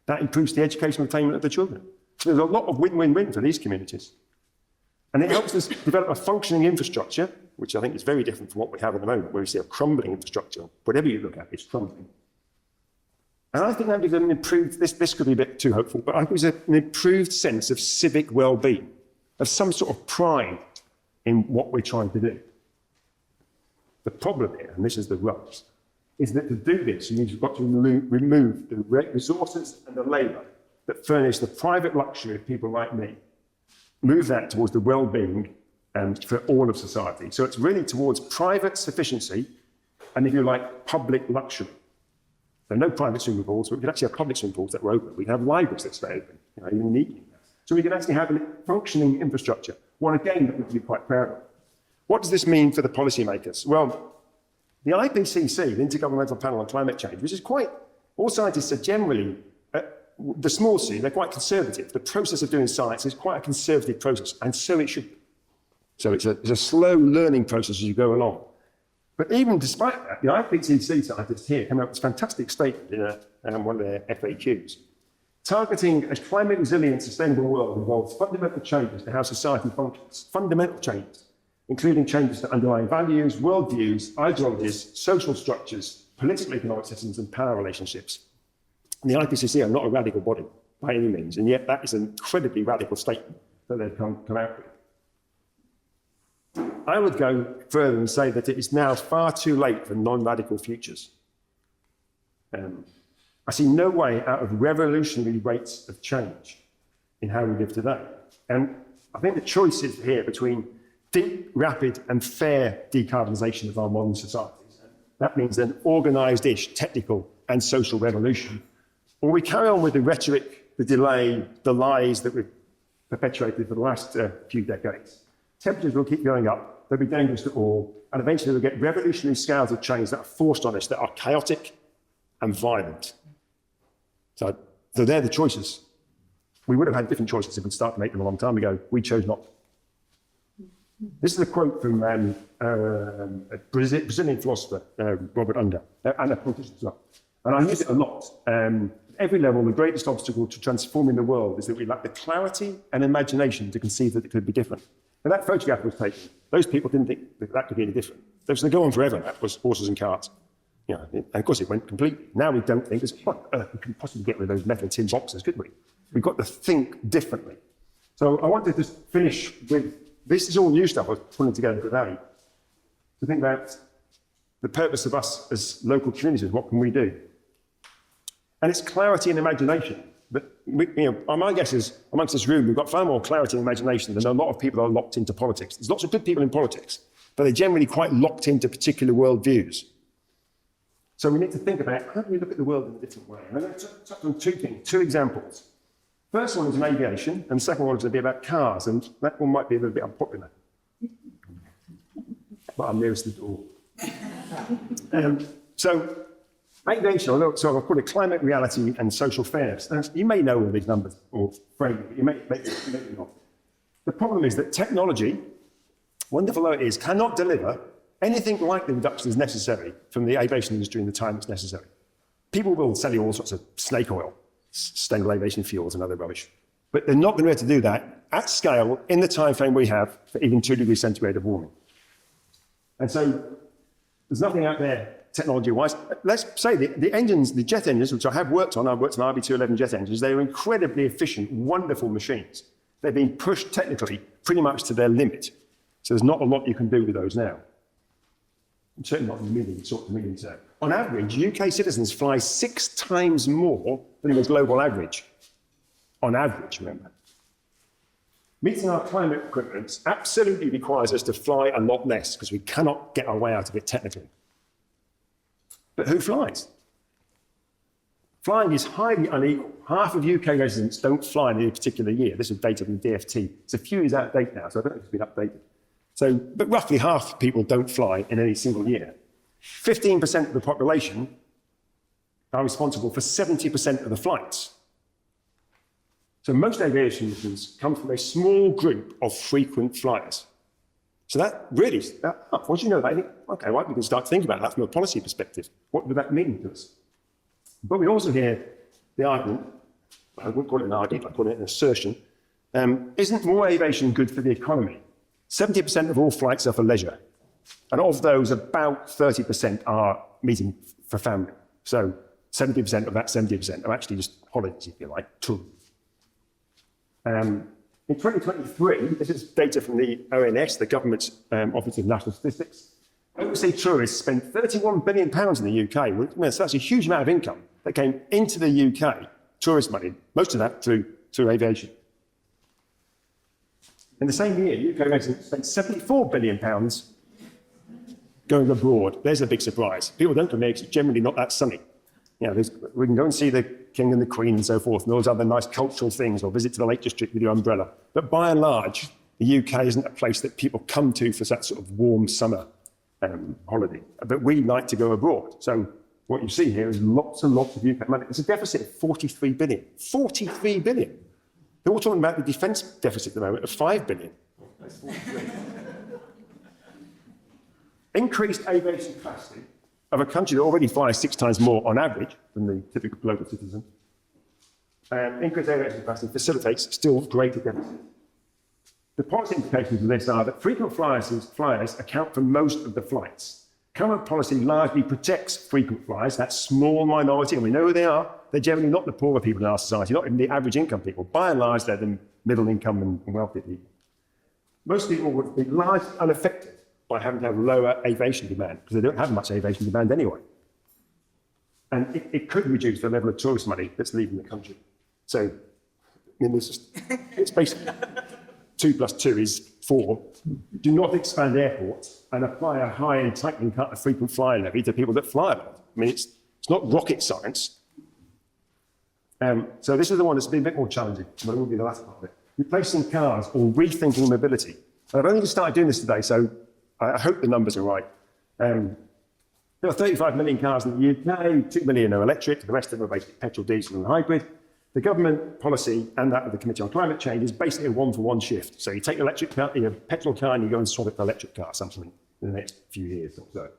That improves the educational attainment of the children. So there's a lot of win-win-win for these communities. And it helps us develop a functioning infrastructure, which I think is very different from what we have at the moment, where we see a crumbling infrastructure. Whatever you look at, it's crumbling. And I think that gives an improved, this could be a bit too hopeful, but I think it's an improved sense of civic well-being, of some sort of pride in what we're trying to do. The problem here, and this is the rub, is that to do this, you've got to remove the resources and the labour that furnish the private luxury of people like me, move that towards the well-being for all of society. So it's really towards private sufficiency and, if you like, public luxury. There are no private swimming pools, but we can actually have public swimming pools that are open. We can have libraries that stay open, even in the evening. So we can actually have a functioning infrastructure, one again that we can be quite proud of. What does this mean for the policymakers? Well, the IPCC, the Intergovernmental Panel on Climate Change, which is quite, all scientists are generally, the small c, they're quite conservative. The process of doing science is quite a conservative process, and so it should be. So it's a slow learning process as you go along. But even despite that, the IPCC scientists here came up with this fantastic statement in one of their FAQs. Targeting a climate resilient, sustainable world involves fundamental changes to how society functions, fundamental changes, including changes to underlying values, worldviews, ideologies, social structures, political economic systems, and power relationships. And the IPCC are not a radical body by any means, and yet that is an incredibly radical statement that they've come out with. I would go further and say that it is now far too late for non-radical futures. I see no way out of revolutionary rates of change in how we live today. And I think the choice is here between deep, rapid, and fair decarbonisation of our modern societies. That means an organised-ish technical and social revolution. Or we carry on with the rhetoric, the delay, the lies that we've perpetuated for the last few decades. Temperatures will keep going up, they'll be dangerous to all, and eventually we'll get revolutionary scales of change that are forced on us, that are chaotic and violent. So they're the choices. We would have had different choices if we'd started to make them a long time ago. We chose not. This is a quote from a Brazilian philosopher, Robert Under, and a politician as well. And I use it a lot. At every level, the greatest obstacle to transforming the world is that we lack the clarity and imagination to conceive that it could be different. And that photograph was taken. Those people didn't think that, that could be any different. They was going to go on forever. That was horses and carts. You know, and of course, it went completely. Now we don't think, what on earth we can possibly get rid of those metal tin boxes, could we? We've got to think differently. So I wanted to finish with, this is all new stuff I was putting together today, to think about the purpose of us as local communities. What can we do? And it's clarity and imagination. But my guess is, amongst this room, we've got far more clarity and imagination than a lot of people are locked into politics. There's lots of good people in politics, but they're generally quite locked into particular worldviews. So we need to think about how do we look at the world in a different way. And I'm going to touch on two things, two examples. First one is in aviation, and the second one is going to be about cars, and that one might be a little bit unpopular. But I'm nearest the door. So aviation, so I'll call it climate reality and social fairness. Now, you may know all these numbers or framework, but you may not. The problem is that technology, wonderful though it is, cannot deliver anything like the reductions necessary from the aviation industry in the time it's necessary. People will sell you all sorts of snake oil, sustainable aviation fuels and other rubbish, but they're not going to be able to do that at scale in the time frame we have for even 2 degrees centigrade of warming. And so there's nothing out there technology-wise. Let's say the engines, the jet engines, which I have worked on, I've worked on RB211 jet engines, they are incredibly efficient, wonderful machines. They've been pushed technically pretty much to their limit. So there's not a lot you can do with those now. And certainly not in the millions, sort of millions there. On average, UK citizens fly 6 times more than the global average. On average, remember. Meeting our climate equipment absolutely requires us to fly a lot less because we cannot get our way out of it technically. But who flies? Flying is highly unequal. Half of UK residents don't fly in any particular year. This is data from the DFT. It's a few years out of date now, so I don't know if it's been updated. So, but roughly half people don't fly in any single year. 15% of the population are responsible for 70% of the flights. So most aviation missions come from a small group of frequent flyers. So that really, once you know that, I think, okay, right, we can start thinking about that from a policy perspective. What would that mean to us? But we also hear the argument, I wouldn't call it an argument, I'd call it an assertion, isn't more aviation good for the economy? 70% of all flights are for leisure. And of those, about 30% are meeting for family. So 70% of that 70% are actually just holidays, if you like, tourism. In 2023, this is data from the ONS, the Government's Office of National Statistics. Overseas tourists spent £31 billion in the UK. So that's a huge amount of income that came into the UK, tourist money, most of that through aviation. In the same year, UK residents spent £74 billion going abroad. There's a big surprise. People don't come here because it's generally not that sunny. You know, we can go and see the King and the Queen and so forth, and those other nice cultural things, or visit to the Lake District with your umbrella. But by and large, the UK isn't a place that people come to for that sort of warm summer holiday. But we like to go abroad. So what you see here is lots and lots of UK money. There's a deficit of 43 billion. 43 billion. They're all talking about the defence deficit at the moment of 5 billion. Increased aviation capacity of a country that already flies 6 times more on average than the typical global citizen. Increased aviation capacity facilitates still greater deficit. The policy implications of this are that frequent flyers account for most of the flights. Current policy largely protects frequent flyers, that small minority, and we know who they are. They're generally not the poorer people in our society, not even the average income people. By and large, they're the middle income and wealthy people. Most people would be largely unaffected by having to have lower aviation demand, because they don't have much aviation demand anyway. And it could reduce the level of tourist money that's leaving the country. So, I mean, it's basically 2 + 2 is 4. Do not expand airports and apply a high and tightening cut of frequent flyer levy to people that fly a lot. I mean, it's not rocket science. So this is the one that's been a bit more challenging, but it will be the last part of it. Replacing cars or rethinking mobility. And I've only just started doing this today, so I hope the numbers are right. There are 35 million cars in the UK, 2 million are electric, the rest of them are basically petrol, diesel and hybrid. The government policy and that of the Committee on Climate Change is basically a 1-for-1 shift. So you take your petrol car and you go and swap it for electric car, something in the next few years or so.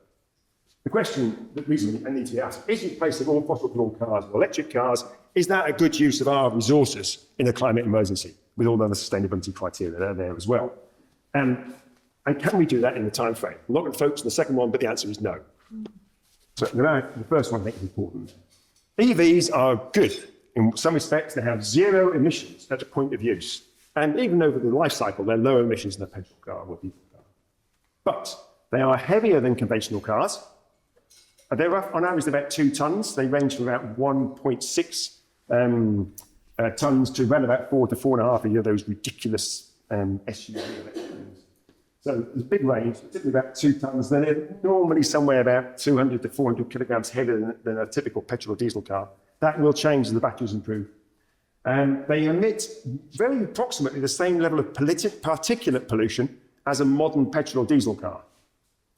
The question that recently needs to be asked, is replacing all fossil fuel cars with electric cars, is that a good use of our resources in a climate emergency, with all the other sustainability criteria that are there as well? And can we do that in the time frame? I'm not going to focus on the second one, but the answer is no. So the first one I think is important. EVs are good. In some respects, they have 0 emissions at the point of use. And even over the life cycle, they're lower emissions than a petrol car or diesel car. But they are heavier than conventional cars. They're on average about 2 tons. They range from about 1.6 tons to around about 4 to 4.5 of those ridiculous SUV electric things. So there's a big range, typically about 2 tons. They're normally somewhere about 200 to 400 kilograms heavier than a typical petrol or diesel car. That will change as the batteries improve. And they emit very approximately the same level of particulate pollution as a modern petrol or diesel car.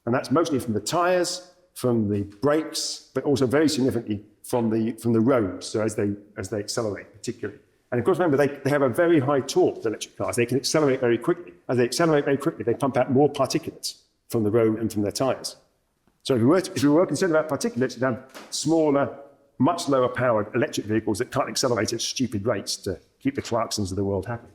And that's mostly from the tyres, from the brakes, but also very significantly from the roads, so as they accelerate particularly. And of course, remember, they have a very high torque, the electric cars. They can accelerate very quickly. As they accelerate very quickly, they pump out more particulates from the road and from their tyres. So if we were concerned about particulates, you'd have smaller, much lower powered electric vehicles that can't accelerate at stupid rates to keep the Clarksons of the world happy.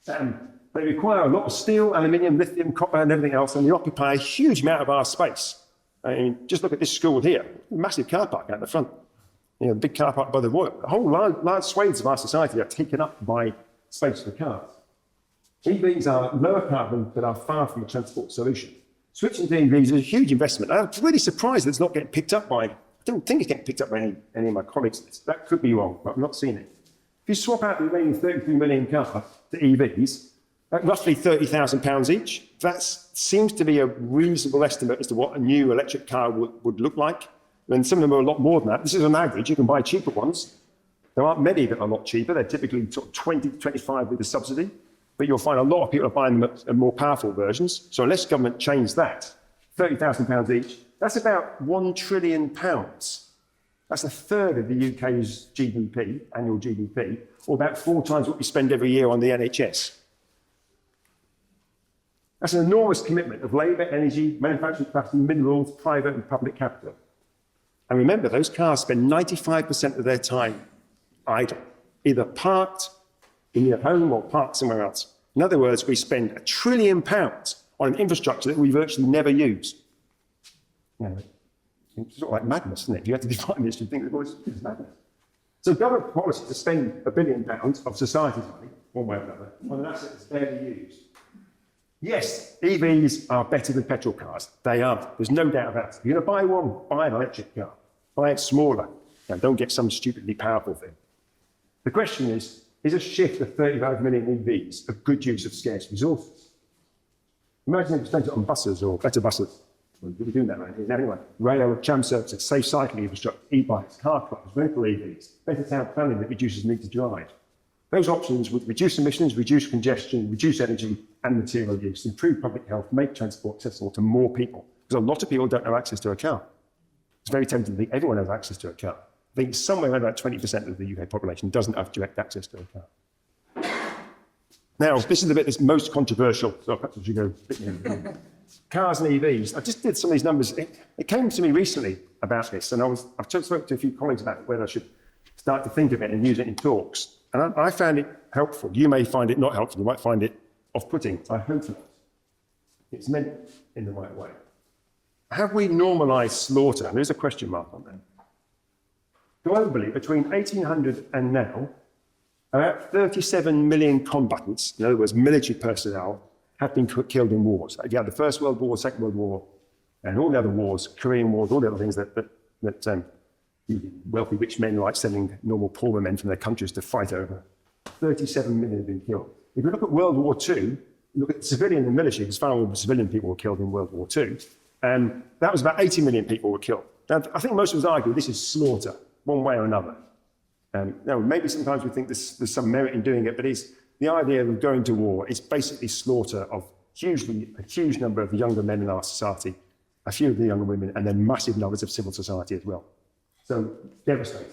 They require a lot of steel, aluminium, lithium, copper and everything else, and they occupy a huge amount of our space. I mean, just look at this school here, massive car park out the front. You know, the big car park by the Royal. The whole large swathes of our society are taken up by space for cars. EVs are lower carbon but are far from a transport solution. Switching to EVs is a huge investment. I'm really surprised that it's not getting picked up by, I don't think it's getting picked up by any of my colleagues. That could be wrong, but I've not seen it. If you swap out the remaining 33 million cars to EVs, at roughly £30,000 each, that seems to be a reasonable estimate as to what a new electric car would look like. And some of them are a lot more than that. This is an average. You can buy cheaper ones. There aren't many that are a lot cheaper. They're typically sort of 20 to 25 with a subsidy. But you'll find a lot of people are buying them at more powerful versions. So unless government changes that, £30,000 each, that's about £1 trillion. That's a third of the UK's GDP, annual GDP, or about 4 times what we spend every year on the NHS. That's an enormous commitment of labour, energy, manufacturing capacity, minerals, private and public capital. And remember, those cars spend 95% of their time idle, either parked in your home or parked somewhere else. In other words, we spend £1 trillion on an infrastructure that we virtually never use. You know, it's sort of like madness, isn't it? If you have to define this, you think, well, it's madness. So government policy to spend £1 billion of society's money, one way or another, on an asset that's barely used. Yes, EVs are better than petrol cars. They are. There's no doubt about it. If you're going to buy one, buy an electric car. Buy it smaller. And don't get some stupidly powerful thing. The question is a shift of 35 million EVs a good use of scarce resources? Imagine if you spent it on buses or better buses. We're doing that right here. Anyway, rail, tram services, safe cycling infrastructure, e-bikes, car clubs, rental EVs, better town planning that reduces the need to drive. Those options would reduce emissions, reduce congestion, reduce energy and material use, improve public health, make transport accessible to more people. Because a lot of people don't have access to a car. It's very tempting to think everyone has access to a car. I think somewhere around about 20% of the UK population doesn't have direct access to a car. Now, this is the bit that's most controversial, so perhaps I should go a bit more. cars and EVs, I just did some of these numbers. It came to me recently about this, and I've just spoken to a few colleagues about whether I should start to think of it and use it in talks. And I found it helpful. You may find it not helpful. You might find it off-putting. I hope not. It's meant in the right way. Have we normalised slaughter? There's a question mark on that. Globally, between 1800 and now, about 37 million combatants, in other words, military personnel, have been killed in wars. You had the First World War, Second World War, and all the other wars, Korean Wars, all the other things that wealthy rich men like sending normal poor men from their countries to fight over. 37 million have been killed. If you look at World War II, look at civilian and military, because far more civilian people were killed in World War II, that was about 80 million people were killed. Now, I think most of us argue this is slaughter, one way or another. Now, maybe sometimes we think there's some merit in doing it, but the idea of going to war is basically slaughter of a huge number of younger men in our society, a few of the younger women, and then massive numbers of civil society as well. So, devastating.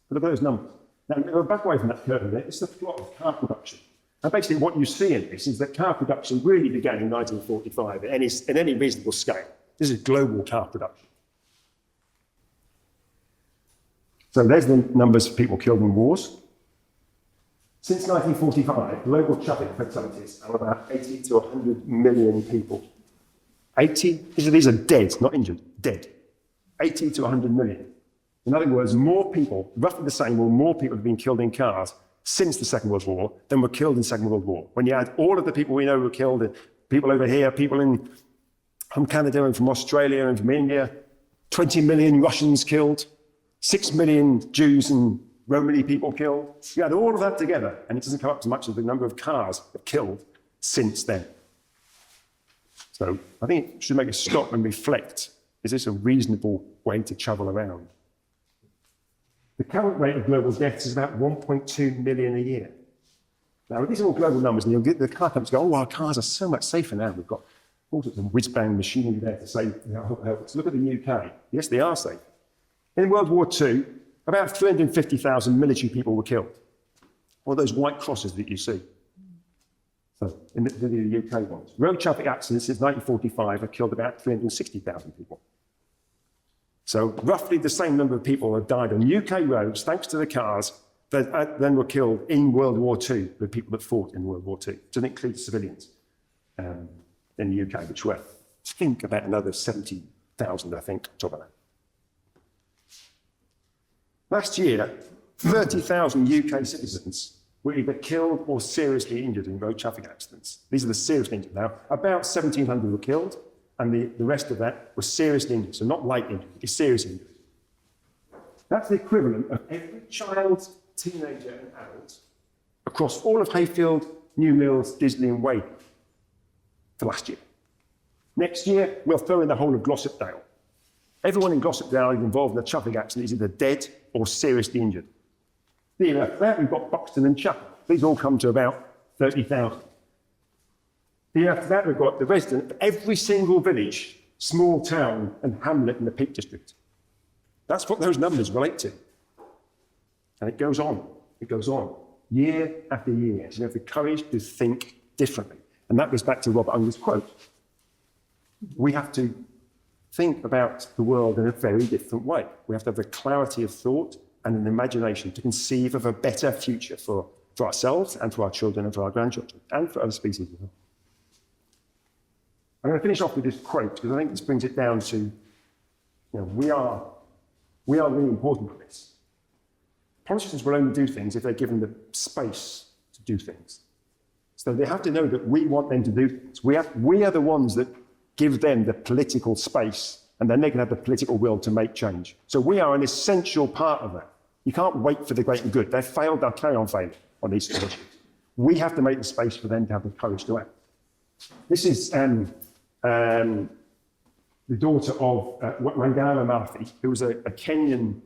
But look at those numbers. Now, we're back away from that curve a bit. It's the plot of car production. And basically what you see in this is that car production really began in 1945 at any reasonable scale. This is global car production. So there's the numbers of people killed in wars. Since 1945, global traffic fatalities are about 80 to 100 million people. 80, these are dead, not injured, dead. 80 to 100 million. In other words, more people, roughly the same, or more people have been killed in cars since the Second World War than were killed in the Second World War. When you add all of the people we know were killed, people over here, people from Canada and from Australia and from India, 20 million Russians killed, 6 million Jews and Romani people killed. You add all of that together, and it doesn't come up to much of the number of cars killed since then. So I think it should make us stop and reflect. Is this a reasonable way to travel around? The current rate of global deaths is about 1.2 million a year. Now, these are all global numbers, and you'll get the car companies go, oh, our cars are so much safer now. We've got all sorts of whiz-bang machinery there to say, help us. Look at the UK. Yes, they are safe. In World War II, about 350,000 military people were killed. All those white crosses that you see. So, in the UK ones. Road traffic accidents since 1945 have killed about 360,000 people. So roughly the same number of people have died on UK roads, thanks to the cars, that then were killed in World War II, the people that fought in World War II. Doesn't include civilians in the UK, which were, I think, about another 70,000, I think, on top of that. Last year, 30,000 UK citizens were either killed or seriously injured in road traffic accidents. These are the seriously injured now. About 1,700 were killed, and the rest of that was seriously injured, so not light injured, it's serious injured. That's the equivalent of every child, teenager and adult across all of Hayfield, New Mills, Disley and Wading for last year. Next year, we'll throw in the whole of Glossopdale. Everyone in Glossopdale involved in a traffic accident is either dead or seriously injured. The year after that, we've got Buxton and Chapel. These all come to about 30,000. The year after that, we've got the resident of every single village, small town and hamlet in the Peak District. That's what those numbers relate to. And it goes on, year after year. So you have the courage to think differently. And that goes back to Robert Unger's quote. We have to think about the world in a very different way. We have to have the clarity of thought and an imagination to conceive of a better future for ourselves and for our children and for our grandchildren and for other species as well. I'm going to finish off with this quote because I think this brings it down to, we are really important for this. Politicians will only do things if they're given the space to do things. So they have to know that we want them to do things. We are the ones that give them the political space, and then they can have the political will to make change. So we are an essential part of that. You can't wait for the great and good. They've failed, they'll carry on failing on these issues. We have to make the space for them to have the courage to act. This is the daughter of Wangari Maathai, who was a Kenyan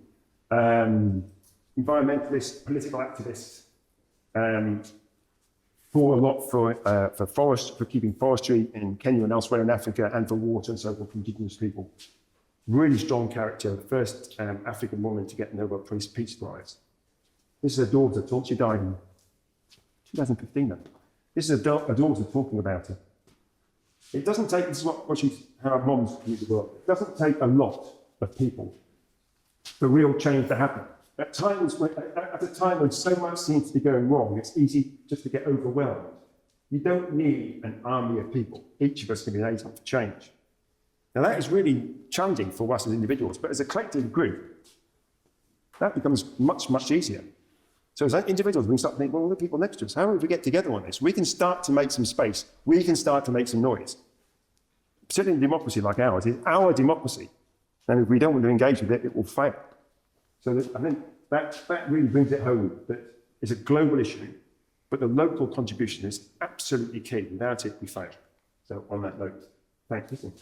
environmentalist, political activist, fought a lot for keeping forestry in Kenya and elsewhere in Africa, and for water and so forth for indigenous people. Really strong character, the first African woman to get the Nobel Peace Prize. This is her daughter, she died in 2015. This is a daughter talking about her. It doesn't take, this is how our moms use the word, it doesn't take a lot of people for real change to happen. At a time when so much seems to be going wrong, it's easy just to get overwhelmed. You don't need an army of people. Each of us can be an agent for change. Now that is really challenging for us as individuals, but as a collective group, that becomes much, much easier. So as individuals, we can start to think, well, the people next to us, how do we get together on this? We can start to make some space. We can start to make some noise. Particularly in a democracy like ours, it's our democracy. And if we don't want to engage with it, it will fail. So I think that really brings it home that it's a global issue, but the local contribution is absolutely key. Without it, we fail. So on that note, thank you.